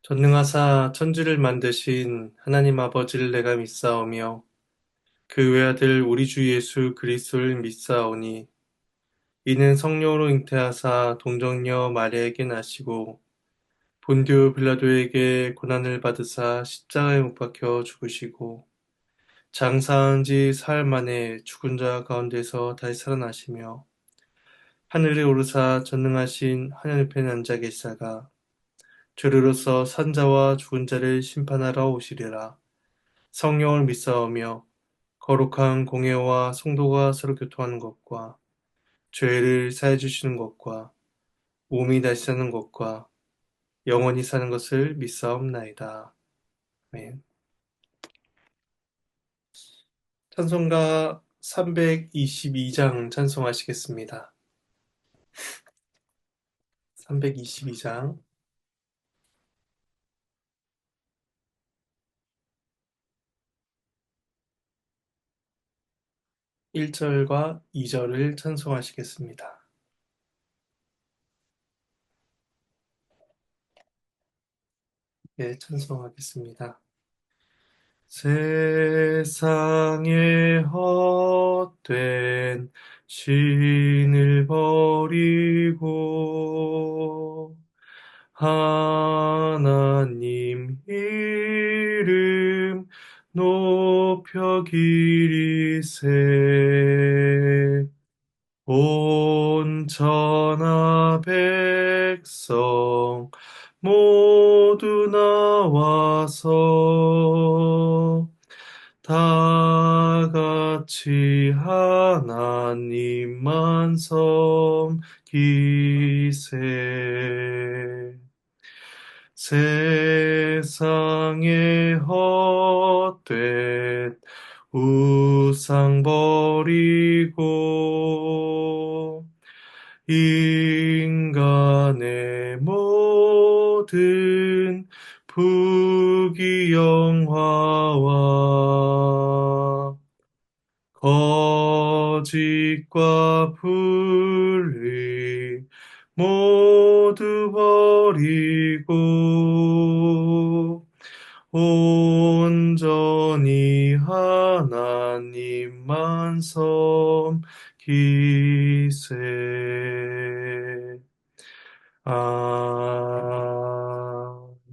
전능하사 천지를 만드신 하나님 아버지를 내가 믿사오며 그 외아들 우리 주 예수 그리스도를 믿사오니 이는 성령으로 잉태하사 동정녀 마리아에게 나시고 본디오 빌라도에게 고난을 받으사 십자가에 못 박혀 죽으시고 장사한 지 사흘 만에 죽은 자 가운데서 다시 살아나시며 하늘에 오르사 전능하신 하늘 편에 앉아 계시다가 죄로서 산 자와 죽은 자를 심판하러 오시리라. 성령을 믿사오며 거룩한 공예와 성도가 서로 교통하는 것과 죄를 사해 주시는 것과 몸이 다시 사는 것과 영원히 사는 것을 믿사옵나이다. 아멘. 찬송가 322장 찬송하시겠습니다. 322장 1절과 2절을 찬송하시겠습니다. 네, 찬송하겠습니다. 세상에 헛된 신을 버리고 하나님 이름 높여 기리세 온 천하 백성 모두 나와서 다 같이 하나님만 섬기세. 세상에 헛된 우상 버리고 인간의 모든 부귀영화와 거짓과 불의 모두 버리고 온전히 하나님만 섬기세.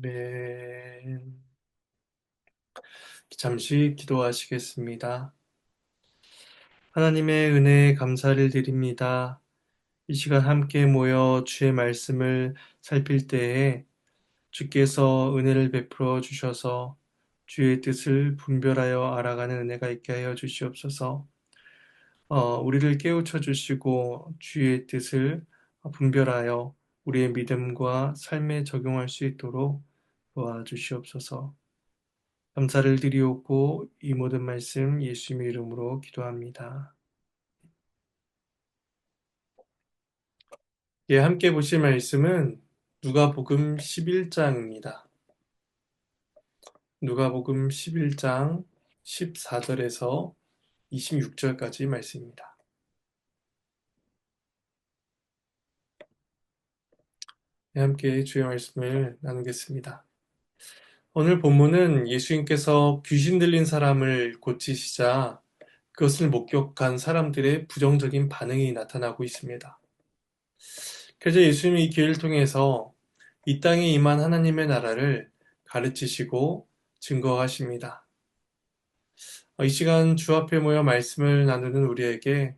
아멘. 잠시 기도하시겠습니다. 하나님의 은혜에 감사를 드립니다. 이 시간 함께 모여 주의 말씀을 살필 때에 주께서 은혜를 베풀어 주셔서 주의 뜻을 분별하여 알아가는 은혜가 있게 하여 주시옵소서. 우리를 깨우쳐 주시고 주의 뜻을 분별하여 우리의 믿음과 삶에 적용할 수 있도록 도와주시옵소서. 감사를 드리옵고 이 모든 말씀 예수님의 이름으로 기도합니다. 예, 함께 보실 말씀은 누가복음 11장입니다. 누가복음 11장 14절에서 26절까지 말씀입니다. 네, 함께 주의 말씀을 나누겠습니다. 오늘 본문은 예수님께서 귀신 들린 사람을 고치시자 그것을 목격한 사람들의 부정적인 반응이 나타나고 있습니다. 그래서 예수님이 이 기회를 통해서 이 땅에 임한 하나님의 나라를 가르치시고 증거하십니다. 이 시간 주 앞에 모여 말씀을 나누는 우리에게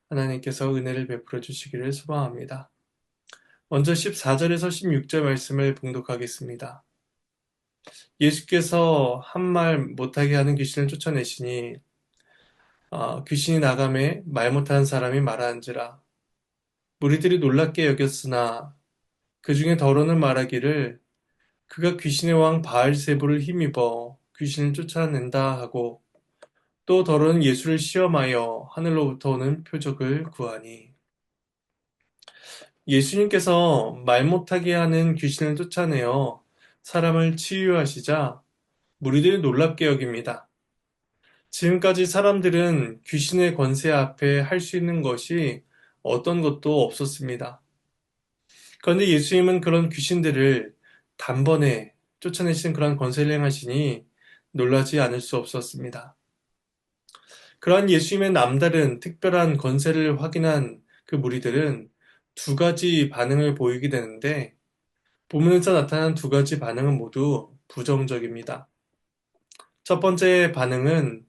하나님께서 은혜를 베풀어 주시기를 소망합니다. 먼저 14절에서 16절 말씀을 봉독하겠습니다. 예수께서 한 말 못하게 하는 귀신을 쫓아내시니 귀신이 나가매 말 못하는 사람이 말하는지라 무리들이 놀랍게 여겼으나 그 중에 더러는 말하기를 그가 귀신의 왕 바알세불을 힘입어 귀신을 쫓아낸다 하고 또 더러는 예수를 시험하여 하늘로부터 오는 표적을 구하니 예수님께서 말 못하게 하는 귀신을 쫓아내어 사람을 치유하시자 무리들이 놀랍게 여깁니다. 지금까지 사람들은 귀신의 권세 앞에 할 수 있는 것이 어떤 것도 없었습니다. 그런데 예수님은 그런 귀신들을 단번에 쫓아내시는 그런 권세를 행하시니 놀라지 않을 수 없었습니다. 그러한 예수님의 남다른 특별한 권세를 확인한 그 무리들은 두 가지 반응을 보이게 되는데 본문에서 나타난 두 가지 반응은 모두 부정적입니다. 첫 번째 반응은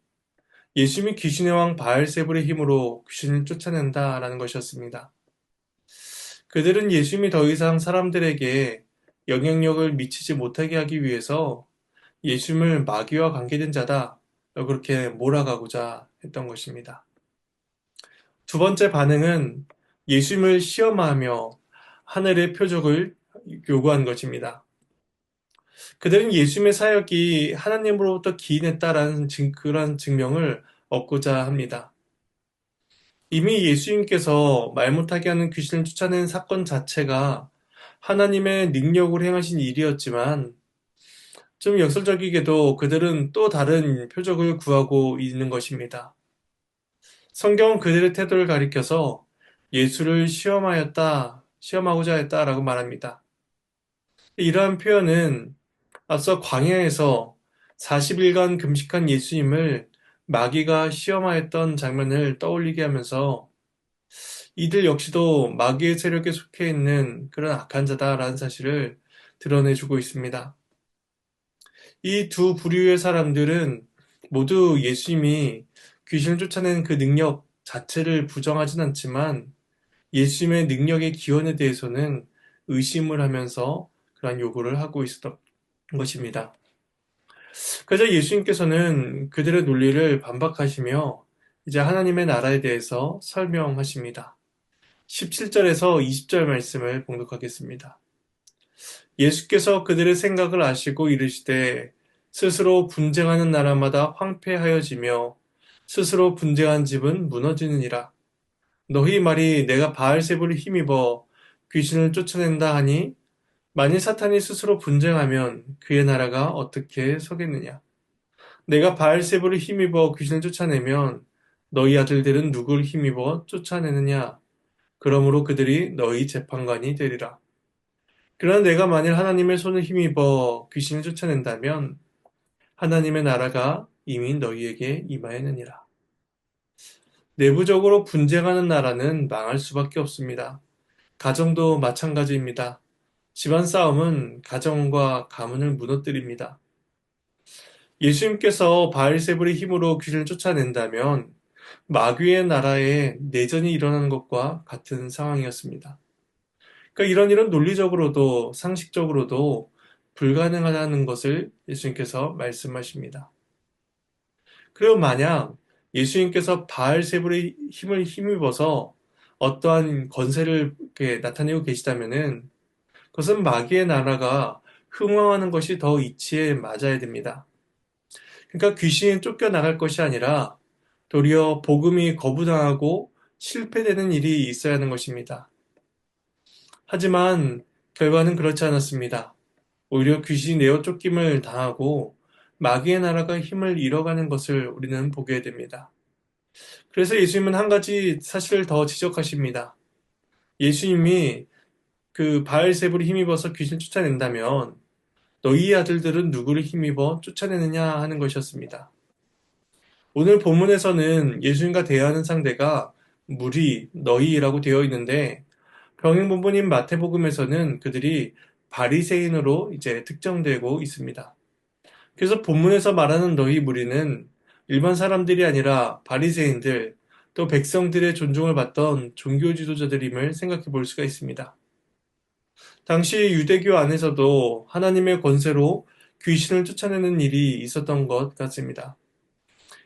예수님이 귀신의 왕 바알세불의 힘으로 귀신을 쫓아낸다라는 것이었습니다. 그들은 예수님이 더 이상 사람들에게 영향력을 미치지 못하게 하기 위해서 예수님을 마귀와 관계된 자다, 그렇게 몰아가고자 했던 것입니다. 두 번째 반응은 예수님을 시험하며 하늘의 표적을 요구한 것입니다. 그들은 예수님의 사역이 하나님으로부터 기인했다라는 그런 증명을 얻고자 합니다. 이미 예수님께서 말 못하게 하는 귀신을 쫓아낸 사건 자체가 하나님의 능력으로 행하신 일이었지만 좀 역설적이게도 그들은 또 다른 표적을 구하고 있는 것입니다. 성경은 그들의 태도를 가리켜서 예수를 시험하고자 했다라고 말합니다. 이러한 표현은 앞서 광야에서 40일간 금식한 예수님을 마귀가 시험하였던 장면을 떠올리게 하면서 이들 역시도 마귀의 세력에 속해 있는 그런 악한 자다라는 사실을 드러내주고 있습니다. 이 두 부류의 사람들은 모두 예수님이 귀신을 쫓아낸 그 능력 자체를 부정하진 않지만 예수님의 능력의 기원에 대해서는 의심을 하면서 그러한 요구를 하고 있었던 것입니다. 그래서 예수님께서는 그들의 논리를 반박하시며 이제 하나님의 나라에 대해서 설명하십니다. 17절에서 20절 말씀을 봉독하겠습니다. 예수께서 그들의 생각을 아시고 이르시되 스스로 분쟁하는 나라마다 황폐하여지며 스스로 분쟁한 집은 무너지느니라. 너희 말이 내가 바알세불을 힘입어 귀신을 쫓아낸다 하니 만일 사탄이 스스로 분쟁하면 그의 나라가 어떻게 서겠느냐. 내가 바알세불을 힘입어 귀신을 쫓아내면 너희 아들들은 누구를 힘입어 쫓아내느냐. 그러므로 그들이 너희 재판관이 되리라. 그러나 내가 만일 하나님의 손을 힘입어 귀신을 쫓아낸다면 하나님의 나라가 이미 너희에게 임하였느니라. 내부적으로 분쟁하는 나라는 망할 수밖에 없습니다. 가정도 마찬가지입니다. 집안 싸움은 가정과 가문을 무너뜨립니다. 예수님께서 바알세불의 힘으로 귀신을 쫓아낸다면 마귀의 나라에 내전이 일어나는 것과 같은 상황이었습니다. 그러니까 이런 일은 논리적으로도 상식적으로도 불가능하다는 것을 예수님께서 말씀하십니다. 그리고 만약 예수님께서 바알세불의 힘을 힘입어서 어떠한 권세를 이렇게 나타내고 계시다면은 그것은 마귀의 나라가 흥왕하는 것이 더 이치에 맞아야 됩니다. 그러니까 귀신이 쫓겨나갈 것이 아니라 도리어 복음이 거부당하고 실패되는 일이 있어야 하는 것입니다. 하지만 결과는 그렇지 않았습니다. 오히려 귀신이 내어 쫓김을 당하고 마귀의 나라가 힘을 잃어가는 것을 우리는 보게 됩니다. 그래서 예수님은 한 가지 사실을 더 지적하십니다. 예수님이 그 바알세불이 힘입어서 귀신 쫓아낸다면 너희 아들들은 누구를 힘입어 쫓아내느냐 하는 것이었습니다. 오늘 본문에서는 예수님과 대화하는 상대가 무리, 너희라고 되어 있는데 병행본본인 마태복음에서는 그들이 바리새인으로 이제 특정되고 있습니다. 그래서 본문에서 말하는 너희 무리는 일반 사람들이 아니라 바리새인들 또 백성들의 존중을 받던 종교 지도자들임을 생각해 볼 수가 있습니다. 당시 유대교 안에서도 하나님의 권세로 귀신을 쫓아내는 일이 있었던 것 같습니다.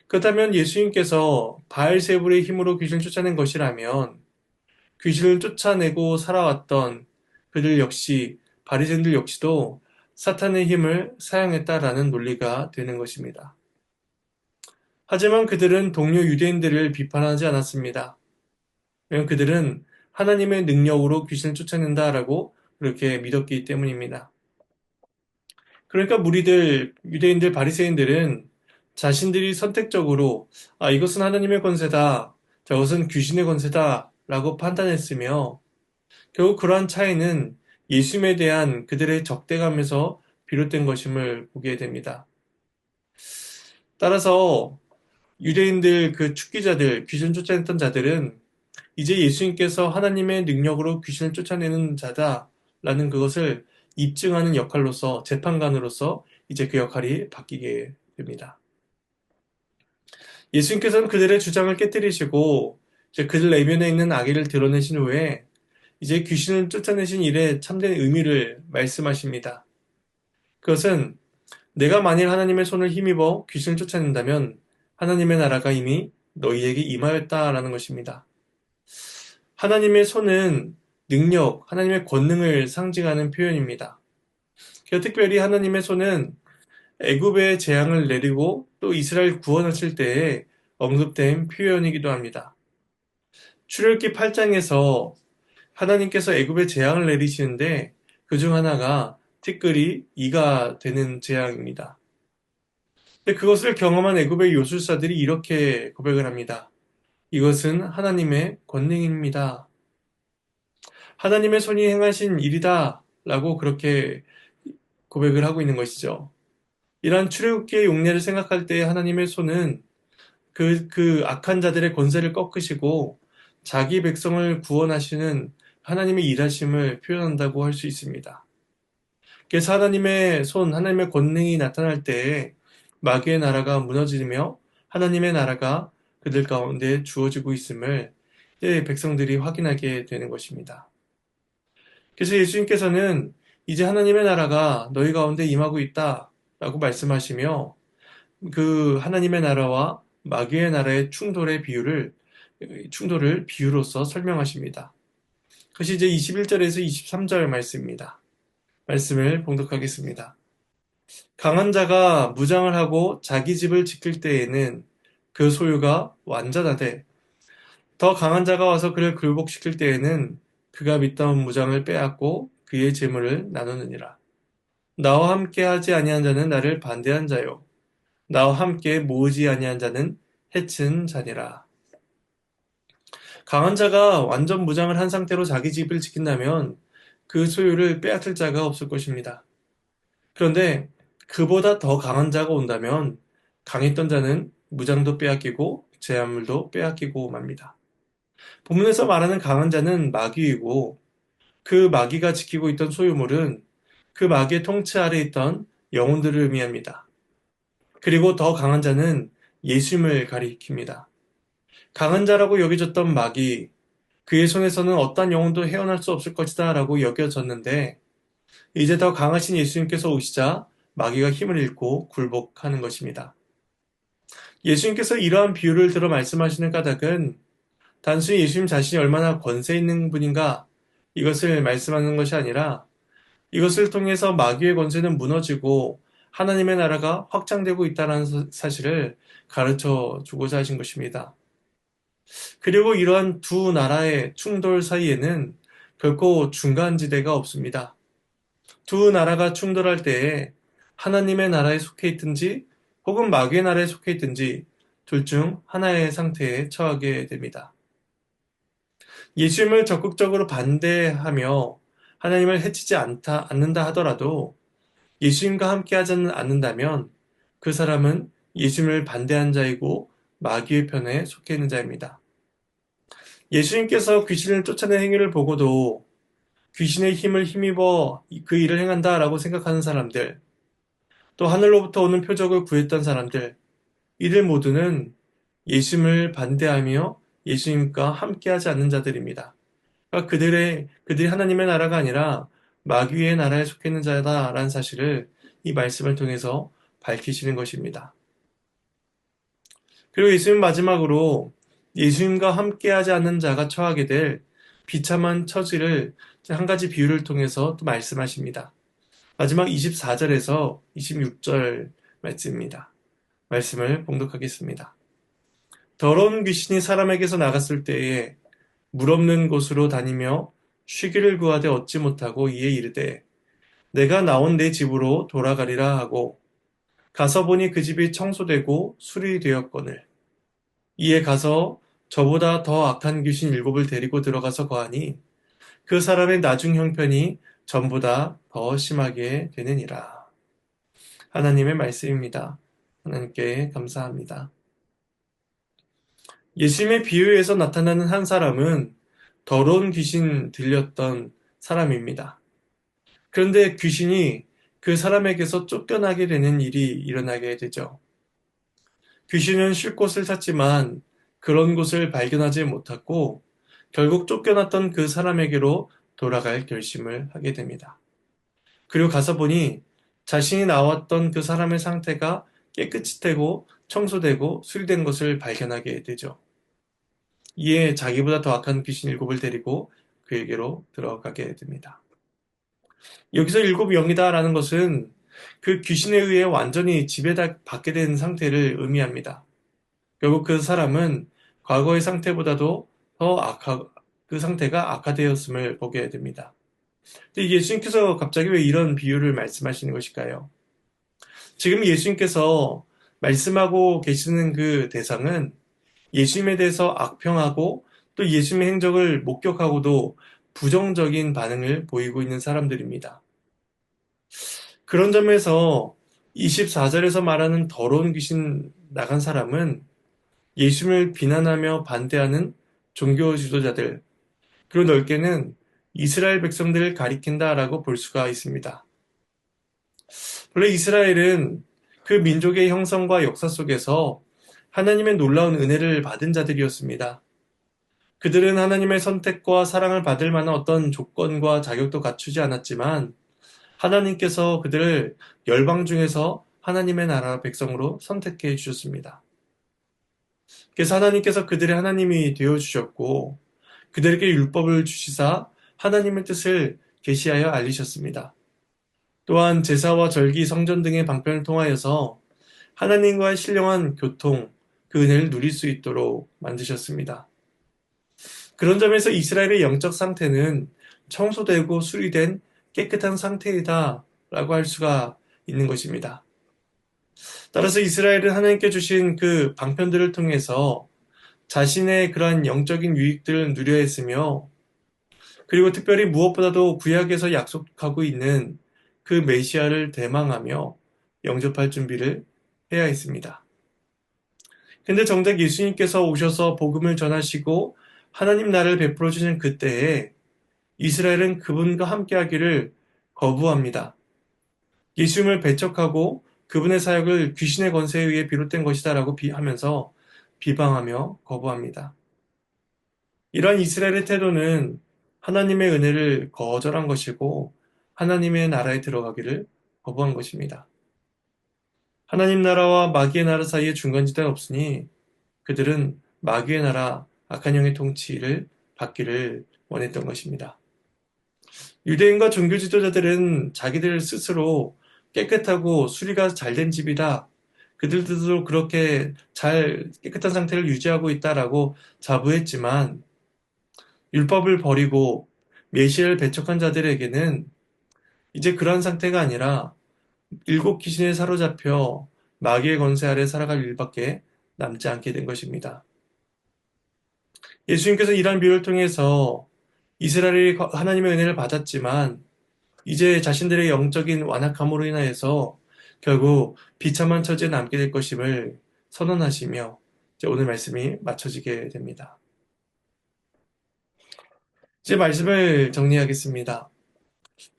그렇다면 예수님께서 바알세불의 힘으로 귀신을 쫓아낸 것이라면 귀신을 쫓아내고 살아왔던 그들 역시 바리새인들 역시도 사탄의 힘을 사용했다라는 논리가 되는 것입니다. 하지만 그들은 동료 유대인들을 비판하지 않았습니다. 왜냐하면 그들은 하나님의 능력으로 귀신을 쫓아낸다라고 그렇게 믿었기 때문입니다. 그러니까 무리들, 유대인들, 바리새인들은 자신들이 선택적으로 이것은 하나님의 권세다, 저것은 귀신의 권세다라고 판단했으며 결국 그러한 차이는 예수님에 대한 그들의 적대감에서 비롯된 것임을 보게 됩니다. 따라서 유대인들 그 축기자들, 귀신 쫓아냈던 자들은 이제 예수님께서 하나님의 능력으로 귀신을 쫓아내는 자다라는 그것을 입증하는 역할로서 재판관으로서 이제 그 역할이 바뀌게 됩니다. 예수님께서는 그들의 주장을 깨뜨리시고 이제 그들 내면에 있는 악의를 드러내신 후에 이제 귀신을 쫓아내신 일의 참된 의미를 말씀하십니다. 그것은 내가 만일 하나님의 손을 힘입어 귀신을 쫓아낸다면 하나님의 나라가 이미 너희에게 임하였다라는 것입니다. 하나님의 손은 능력, 하나님의 권능을 상징하는 표현입니다. 특별히 하나님의 손은 애굽의 재앙을 내리고 또 이스라엘 구원하실 때에 언급된 표현이기도 합니다. 출애굽기 8장에서 하나님께서 애굽의 재앙을 내리시는데 그중 하나가 티끌이 이가 되는 재앙입니다. 근데 그것을 경험한 애굽의 요술사들이 이렇게 고백을 합니다. 이것은 하나님의 권능입니다. 하나님의 손이 행하신 일이다 라고 그렇게 고백을 하고 있는 것이죠. 이러한 출애굽기의 용례를 생각할 때 하나님의 손은 그 악한 자들의 권세를 꺾으시고 자기 백성을 구원하시는 하나님의 일하심을 표현한다고 할 수 있습니다. 그래서 하나님의 손, 하나님의 권능이 나타날 때에 마귀의 나라가 무너지며 하나님의 나라가 그들 가운데 주어지고 있음을 백성들이 확인하게 되는 것입니다. 그래서 예수님께서는 이제 하나님의 나라가 너희 가운데 임하고 있다라고 말씀하시며 그 하나님의 나라와 마귀의 나라의 충돌을 비유로서 설명하십니다. 그것이 이제 21절에서 23절 말씀입니다. 말씀을 봉독하겠습니다. 강한 자가 무장을 하고 자기 집을 지킬 때에는 그 소유가 완전하되 더 강한 자가 와서 그를 굴복시킬 때에는 그가 믿던 무장을 빼앗고 그의 재물을 나누느니라. 나와 함께 하지 아니한 자는 나를 반대한 자요 나와 함께 모으지 아니한 자는 해친 자니라. 강한 자가 완전 무장을 한 상태로 자기 집을 지킨다면 그 소유를 빼앗을 자가 없을 것입니다. 그런데 그보다 더 강한 자가 온다면 강했던 자는 무장도 빼앗기고 제한물도 빼앗기고 맙니다. 본문에서 말하는 강한 자는 마귀이고 그 마귀가 지키고 있던 소유물은 그 마귀의 통치 아래 있던 영혼들을 의미합니다. 그리고 더 강한 자는 예수님을 가리킵니다. 강한 자라고 여겨졌던 마귀, 그의 손에서는 어떤 영혼도 헤어날 수 없을 것이다 라고 여겨졌는데 이제 더 강하신 예수님께서 오시자 마귀가 힘을 잃고 굴복하는 것입니다. 예수님께서 이러한 비유를 들어 말씀하시는 까닭은 단순히 예수님 자신이 얼마나 권세 있는 분인가 이것을 말씀하는 것이 아니라 이것을 통해서 마귀의 권세는 무너지고 하나님의 나라가 확장되고 있다는 사실을 가르쳐 주고자 하신 것입니다. 그리고 이러한 두 나라의 충돌 사이에는 결코 중간지대가 없습니다. 두 나라가 충돌할 때에 하나님의 나라에 속해 있든지 혹은 마귀의 나라에 속해 있든지 둘 중 하나의 상태에 처하게 됩니다. 예수님을 적극적으로 반대하며 하나님을 해치지 않는다 하더라도 예수님과 함께 하지 않는다면 그 사람은 예수님을 반대한 자이고 마귀의 편에 속해 있는 자입니다. 예수님께서 귀신을 쫓아낸 행위를 보고도 귀신의 힘을 힘입어 그 일을 행한다라고 생각하는 사람들, 또 하늘로부터 오는 표적을 구했던 사람들, 이들 모두는 예수님을 반대하며 예수님과 함께하지 않는 자들입니다. 그러니까 그들이 하나님의 나라가 아니라 마귀의 나라에 속해 있는 자다라는 사실을 이 말씀을 통해서 밝히시는 것입니다. 그리고 예수님 마지막으로 예수님과 함께하지 않는 자가 처하게 될 비참한 처지를 한 가지 비유를 통해서 또 말씀하십니다. 마지막 24절에서 26절 말씀입니다. 말씀을 봉독하겠습니다. 더러운 귀신이 사람에게서 나갔을 때에 물 없는 곳으로 다니며 쉬기를 구하되 얻지 못하고 이에 이르되 내가 나온 내 집으로 돌아가리라 하고 가서 보니 그 집이 청소되고 수리되었거늘 이에 가서 저보다 더 악한 귀신 7을 데리고 들어가서 거하니 그 사람의 나중 형편이 전보다 더 심하게 되느니라. 하나님의 말씀입니다. 하나님께 감사합니다. 예수님의 비유에서 나타나는 한 사람은 더러운 귀신 들렸던 사람입니다. 그런데 귀신이 그 사람에게서 쫓겨나게 되는 일이 일어나게 되죠. 귀신은 쉴 곳을 찾지만 그런 곳을 발견하지 못하고 결국 쫓겨났던 그 사람에게로 돌아갈 결심을 하게 됩니다. 그리고 가서 보니 자신이 나왔던 그 사람의 상태가 깨끗이 되고 청소되고 수리된 것을 발견하게 되죠. 이에 자기보다 더 악한 귀신 일곱을 데리고 그에게로 들어가게 됩니다. 여기서 일곱 영이다라는 것은 그 귀신에 의해 완전히 지배받게 된 상태를 의미합니다. 결국 그 사람은 과거의 상태보다도 그 상태가 악화되었음을 보게 됩니다. 근데 예수님께서 갑자기 왜 이런 비유를 말씀하시는 것일까요? 지금 예수님께서 말씀하고 계시는 그 대상은 예수님에 대해서 악평하고 또 예수님의 행적을 목격하고도 부정적인 반응을 보이고 있는 사람들입니다. 그런 점에서 24절에서 말하는 더러운 귀신 나간 사람은 예수님을 비난하며 반대하는 종교 지도자들, 그리고 넓게는 이스라엘 백성들을 가리킨다라고 볼 수가 있습니다. 원래 이스라엘은 그 민족의 형성과 역사 속에서 하나님의 놀라운 은혜를 받은 자들이었습니다. 그들은 하나님의 선택과 사랑을 받을 만한 어떤 조건과 자격도 갖추지 않았지만 하나님께서 그들을 열방 중에서 하나님의 나라 백성으로 선택해 주셨습니다. 그래서 하나님께서 그들의 하나님이 되어 주셨고 그들에게 율법을 주시사 하나님의 뜻을 계시하여 알리셨습니다. 또한 제사와 절기, 성전 등의 방편을 통하여서 하나님과의 신령한 교통, 그 은혜를 누릴 수 있도록 만드셨습니다. 그런 점에서 이스라엘의 영적 상태는 청소되고 수리된 깨끗한 상태이다 라고 할 수가 있는 것입니다. 따라서 이스라엘은 하나님께 주신 그 방편들을 통해서 자신의 그러한 영적인 유익들을 누려야 했으며 그리고 특별히 무엇보다도 구약에서 약속하고 있는 그 메시아를 대망하며 영접할 준비를 해야 했습니다. 근데 정작 예수님께서 오셔서 복음을 전하시고 하나님 나라를 베풀어 주신 그때에 이스라엘은 그분과 함께 하기를 거부합니다. 예수님을 배척하고 그분의 사역을 귀신의 권세에 의해 비롯된 것이다라고 하면서 비방하며 거부합니다. 이러한 이스라엘의 태도는 하나님의 은혜를 거절한 것이고 하나님의 나라에 들어가기를 거부한 것입니다. 하나님 나라와 마귀의 나라 사이에 중간지대가 없으니 그들은 마귀의 나라 악한 영의 통치를 받기를 원했던 것입니다. 유대인과 종교 지도자들은 자기들 스스로 깨끗하고 수리가 잘 된 집이다. 그들도 그렇게 잘 깨끗한 상태를 유지하고 있다라고 자부했지만 율법을 버리고 메시아를 배척한 자들에게는 이제 그러한 상태가 아니라 일곱 귀신에 사로잡혀 마귀의 권세 아래 살아갈 일밖에 남지 않게 된 것입니다. 예수님께서 이러한 비유를 통해서 이스라엘이 하나님의 은혜를 받았지만 이제 자신들의 영적인 완악함으로 인하여서 결국 비참한 처지에 남게 될 것임을 선언하시며 이제 오늘 말씀이 맞춰지게 됩니다. 이제 말씀을 정리하겠습니다.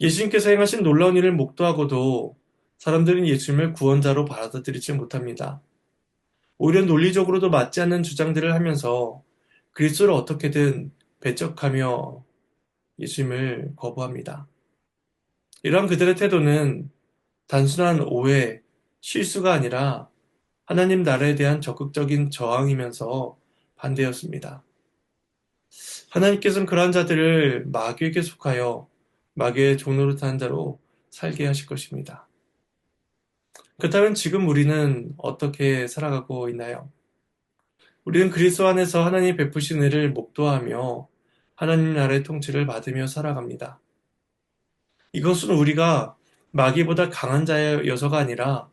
예수님께서 행하신 놀라운 일을 목도하고도 사람들은 예수님을 구원자로 받아들이지 못합니다. 오히려 논리적으로도 맞지 않는 주장들을 하면서 그리스도를 어떻게든 배척하며 예수님을 거부합니다. 이러한 그들의 태도는 단순한 오해, 실수가 아니라 하나님 나라에 대한 적극적인 저항이면서 반대였습니다. 하나님께서는 그러한 자들을 마귀에게 속하여 마귀의 종노릇하는 자로 살게 하실 것입니다. 그렇다면 지금 우리는 어떻게 살아가고 있나요? 우리는 그리스도 안에서 하나님 베푸신 은혜를 목도하며 하나님 나라의 통치를 받으며 살아갑니다. 이것은 우리가 마귀보다 강한 자여서가 아니라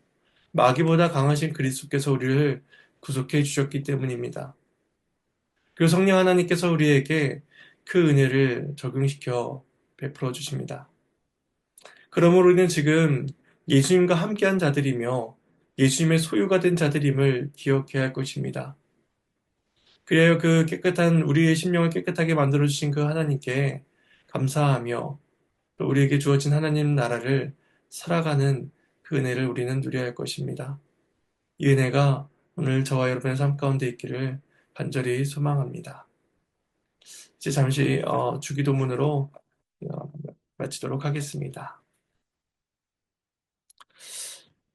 마귀보다 강하신 그리스도께서 우리를 구속해 주셨기 때문입니다. 그리고 성령 하나님께서 우리에게 그 은혜를 적용시켜 베풀어 주십니다. 그러므로 우리는 지금 예수님과 함께한 자들이며 예수님의 소유가 된 자들임을 기억해야 할 것입니다. 그래야 그 깨끗한 우리의 심령을 깨끗하게 만들어 주신 그 하나님께 감사하며 또 우리에게 주어진 하나님 나라를 살아가는 그 은혜를 우리는 누려야 할 것입니다. 이 은혜가 오늘 저와 여러분의 삶 가운데 있기를 간절히 소망합니다. 이제 잠시 주기도문으로 어, 마치도록 하겠습니다.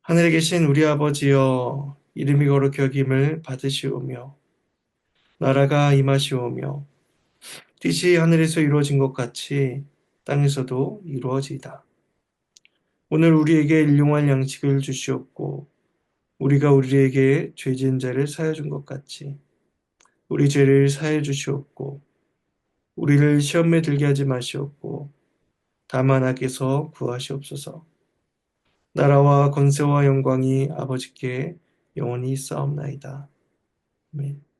하늘에 계신 우리 아버지여, 이름이 거룩히 여김을 받으시오며 나라가 임하시오며 뜻이 하늘에서 이루어진 것 같이 땅에서도 이루어지이다. 오늘 우리에게 일용할 양식을 주시옵고 우리가 우리에게 죄 지은 자를 사하여 준 것 같이 우리 죄를 사하여 주시옵고 우리를 시험에 들게 하지 마시옵고 다만 악에서 구하시옵소서. 나라와 권세와 영광이 아버지께 영원히 있사옵나이다. 아멘.